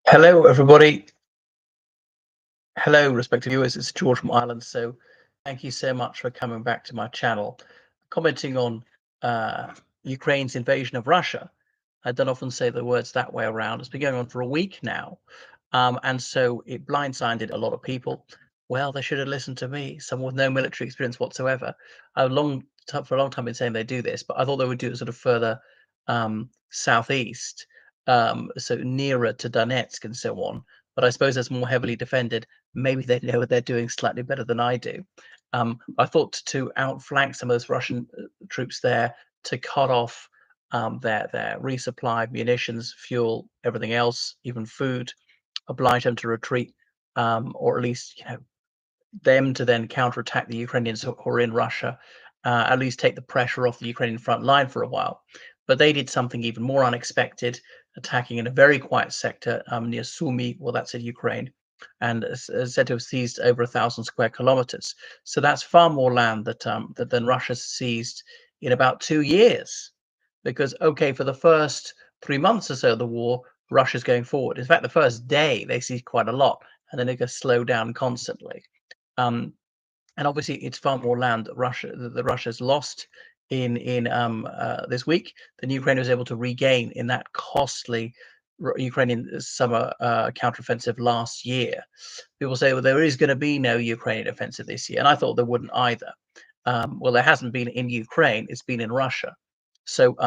Hello, everybody. Hello, respective viewers. It's George from Ireland. So, thank you so much for coming back to my channel, commenting on uh, Ukraine's invasion of Russia. I don't often say the words that way around. It's been going on for a week now, and so it blindsided a lot of people. Well, they should have listened to me, someone with no military experience whatsoever. For a long time been saying they do this, but I thought they would do it sort of further southeast, so nearer to Donetsk and so on. But I suppose that's more heavily defended. Maybe they know what they're doing slightly better than I do. I thought to outflank some of those Russian troops there to cut off their resupply of munitions, fuel, everything else, even food, oblige them to retreat, or at least them to then counterattack the Ukrainians who are in Russia, at least take the pressure off the Ukrainian front line for a while. But they did something even more unexpected, attacking in a very quiet sector near Sumy, well, that's in Ukraine, and said to have seized over 1,000 square kilometers. So that's far more land than Russia seized in about 2 years. Because, okay, for the first 3 months or so of the war, Russia's going forward. In fact, the first day they seized quite a lot, and then it goes slow down constantly. Um, and obviously, it's far more land that Russia's lost in this week than Ukraine was able to regain in that costly Ukrainian summer counteroffensive last year. People say, well, there is going to be no Ukrainian offensive this year, and I thought there wouldn't either. Well, there hasn't been in Ukraine; it's been in Russia. So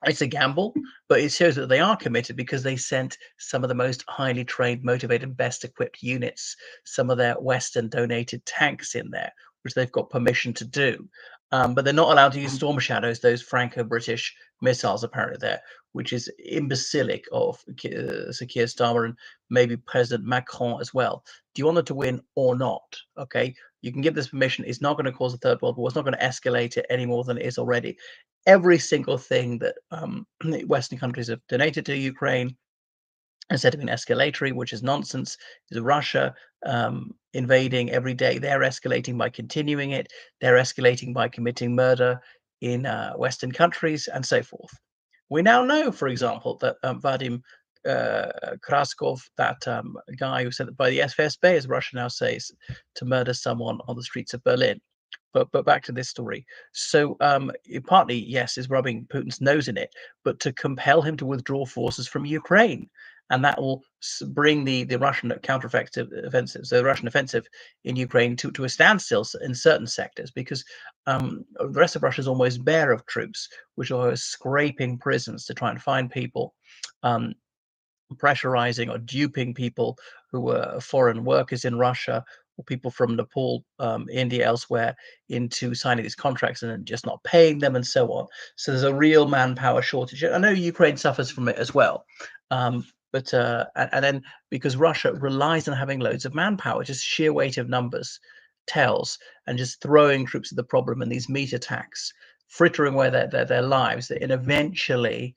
it's a gamble, but it shows that they are committed because they sent some of the most highly trained, motivated, best equipped units, some of their Western donated tanks in there, which they've got permission to do. But they're not allowed to use Storm Shadows, those Franco-British missiles apparently there, which is imbecilic of Sir Keir Starmer and maybe President Macron as well. Do you want them to win or not? Okay, you can give this permission. It's not going to cause a third world war. It's not going to escalate it any more than it is already. Every single thing that Western countries have donated to Ukraine instead of being escalatory, which is nonsense, is Russia invading every day. They're escalating by continuing it. They're escalating by committing murder in Western countries and so forth. We now know, for example, that Vadim Kraskov, that guy who sent by the FSB, as Russia now says, to murder someone on the streets of Berlin. But back to this story. So partly, yes, is rubbing Putin's nose in it, but to compel him to withdraw forces from Ukraine, and that will bring the Russian offensive, so the Russian offensive in Ukraine to a standstill in certain sectors, because the rest of Russia is almost bare of troops, which are scraping prisons to try and find people. Um, Pressurizing or duping people who were foreign workers in Russia or people from Nepal, India, elsewhere into signing these contracts and then just not paying them and so on. So there's a real manpower shortage. I know Ukraine suffers from it as well. And then because Russia relies on having loads of manpower, just sheer weight of numbers tells, and just throwing troops at the problem and these meat attacks, frittering away their lives, and eventually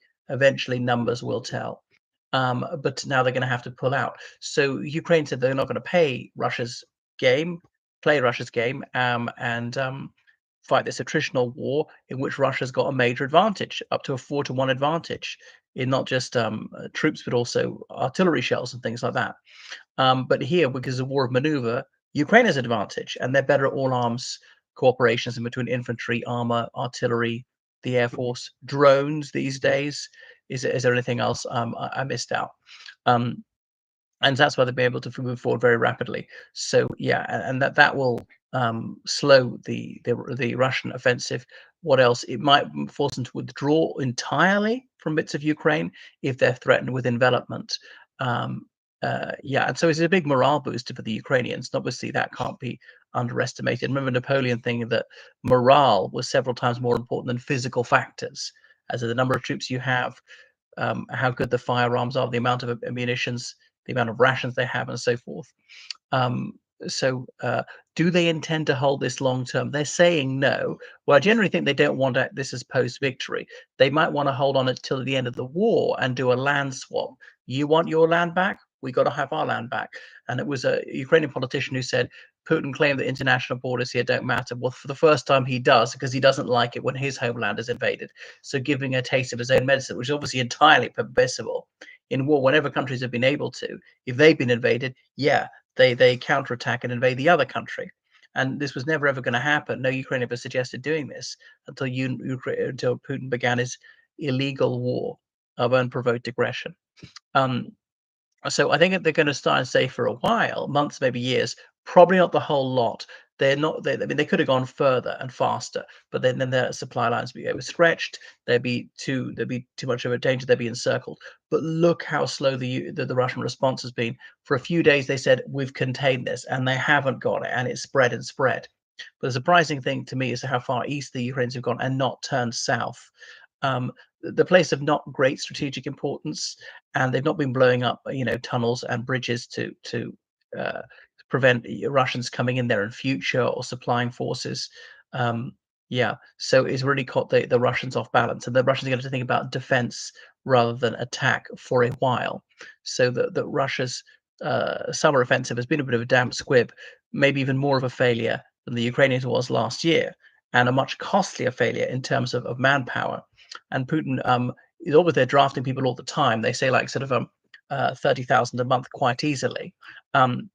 numbers will tell. But now they're going to have to pull out. So Ukraine said they're not going to game, play Russia's game, and fight this attritional war in which Russia's got a major advantage, up to a 4-to-1 advantage in not just troops but also artillery shells and things like that. But here, because of war of maneuver, Ukraine has advantage, and they're better at all arms cooperations in between infantry, armor, artillery, the air force, drones these days. Is there anything else I missed out? Um, and that's why they'll be able to move forward very rapidly. So yeah, and that will slow the Russian offensive. What else? It might force them to withdraw entirely from bits of Ukraine if they're threatened with envelopment. Um, yeah, and so it's a big morale booster for the Ukrainians. And obviously, that can't be underestimated. Remember Napoleon thinking that morale was several times more important than physical factors, as the number of troops you have, how good the firearms are, the amount of munitions, the amount of rations they have, and so forth. Um, so, do they intend to hold this long term? They're saying no. Well, I generally think they don't want this as post victory. They might want to hold on until the end of the war and do a land swap. You want your land back? We got to have our land back. And it was a Ukrainian politician who said Putin claimed that international borders here don't matter. Well, for the first time, he does, because he doesn't like it when his homeland is invaded. So, giving a taste of his own medicine, which is obviously entirely permissible in war, whenever countries have been able to, if they've been invaded, yeah, they counterattack and invade the other country. And this was never ever going to happen. No Ukraine ever suggested doing this until until Putin began his illegal war of unprovoked aggression. Um, so I think that they're going to start and stay for a while, months, maybe years, probably not the whole lot. They're not, I mean, they could have gone further and faster, but then their supply lines would be overstretched. There'd be too much of a danger. They'd be encircled. But look how slow the Russian response has been. For a few days, they said we've contained this, and they haven't got it, and it's spread and spread. But the surprising thing to me is how far east the Ukrainians have gone and not turned south. The place of not great strategic importance, and they've not been blowing up, tunnels and bridges uh, prevent Russians coming in there in future or supplying forces. Um, yeah, so it's really caught the Russians off balance, and the Russians are going to think about defense rather than attack for a while. So the Russia's summer offensive has been a bit of a damp squib, maybe even more of a failure than the Ukrainians was last year, and a much costlier failure in terms of manpower. And Putin is always there drafting people all the time. They say like sort of 30,000 a month quite easily. Um,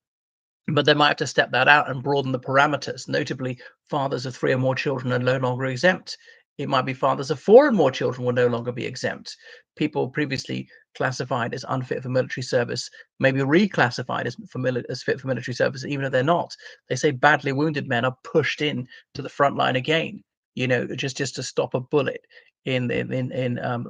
but they might have to step that out and broaden the parameters. Notably, fathers of 3 or more children are no longer exempt. It might be fathers of 4 and more children will no longer be exempt. People previously classified as unfit for military service may be reclassified as fit for military service, even if they're not. They say badly wounded men are pushed in to the front line again, just to stop a bullet in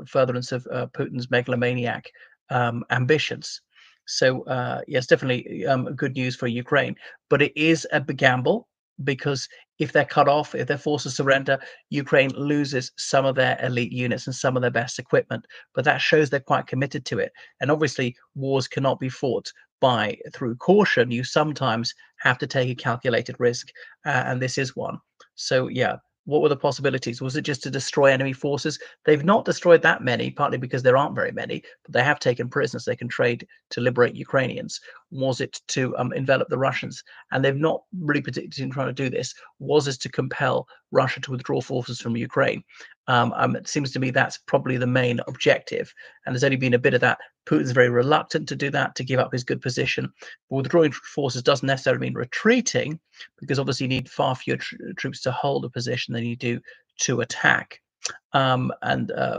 furtherance of Putin's megalomaniac ambitions. So yes, definitely good news for Ukraine, but it is a big gamble because if they're cut off, if they're forced to surrender, Ukraine loses some of their elite units and some of their best equipment. But that shows they're quite committed to it. And obviously, wars cannot be fought by through caution. You sometimes have to take a calculated risk, and this is one. So yeah. What were the possibilities? Was it just to destroy enemy forces? They've not destroyed that many, partly because there aren't very many, but they have taken prisoners they can trade to liberate Ukrainians. Was it to envelop the Russians? And they've not really particularly been trying to do this. Was it to compel Russia to withdraw forces from Ukraine? It seems to me that's probably the main objective. And there's only been a bit of that. Putin's very reluctant to do that, to give up his good position. But withdrawing forces doesn't necessarily mean retreating, because obviously you need far fewer troops to hold a position than you do to attack. And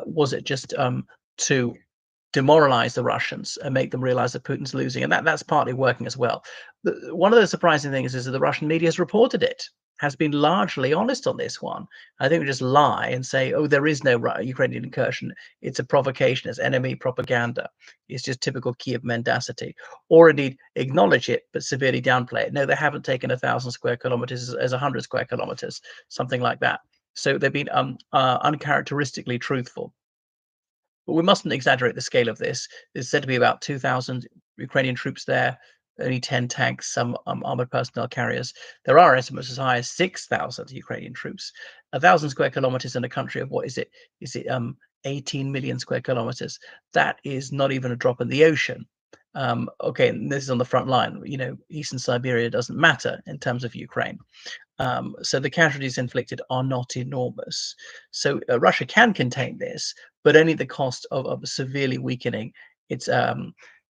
was it just to demoralize the Russians and make them realize that Putin's losing? And that's partly working as well. One of the surprising things is that the Russian media has reported it, has been largely honest on this one. I think we just lie and say, oh, there is no Ukrainian incursion. It's a provocation. It's enemy propaganda. It's just typical Kiev mendacity. Or indeed acknowledge it, but severely downplay it. No, they haven't taken 1,000 square kilometers as 100 square kilometers, something like that. So they've been uncharacteristically truthful. But we mustn't exaggerate the scale of this. There's said to be about 2,000 Ukrainian troops there, only 10 tanks, some armored personnel carriers. There are estimates as high as 6,000 Ukrainian troops. 1,000 square kilometers in a country of what is it? Is it 18 million square kilometers? That is not even a drop in the ocean. Okay, and this is on the front line. Eastern Siberia doesn't matter in terms of Ukraine. So the casualties inflicted are not enormous. So Russia can contain this, but only at the cost of severely weakening its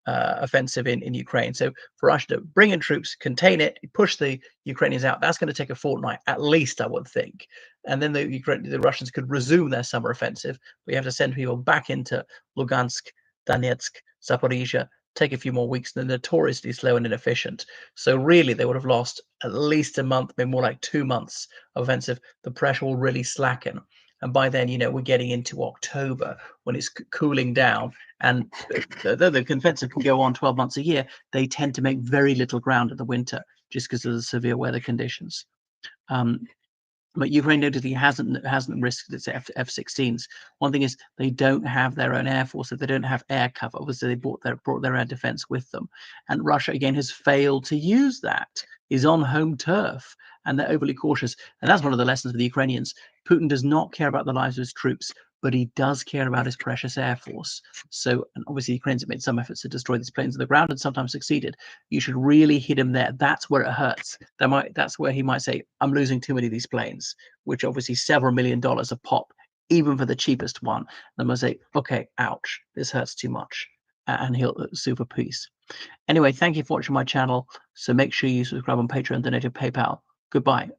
offensive in Ukraine. So for Russia to bring in troops, contain it, push the Ukrainians out, that's going to take a fortnight at least, I would think. And then the Russians could resume their summer offensive. We have to send people back into Lugansk, Donetsk, Zaporizhia, take a few more weeks, and they're notoriously slow and inefficient. So really, they would have lost at least a month, maybe more like 2 months of offensive. The pressure will really slacken. And by then, we're getting into October when it's cooling down. And though the offensive can go on 12 months a year, they tend to make very little ground in the winter just because of the severe weather conditions. Um, but Ukraine notably hasn't risked its F-16s. One thing is they don't have their own air force, so they don't have air cover. Obviously, they brought their air defense with them, and Russia again has failed to use that. Is on home turf, and they're overly cautious. And that's one of the lessons for the Ukrainians. Putin does not care about the lives of his troops, but he does care about his precious air force. So, and obviously, Ukrainians have made some efforts to destroy these planes on the ground and sometimes succeeded. You should really hit him there. That's where it hurts. That's where he might say, I'm losing too many of these planes, which obviously several $1 million a pop, even for the cheapest one. Then might say, okay, ouch, this hurts too much. and he'll sue for peace. Anyway, thank you for watching my channel. So make sure you subscribe on Patreon, donate to PayPal. Goodbye.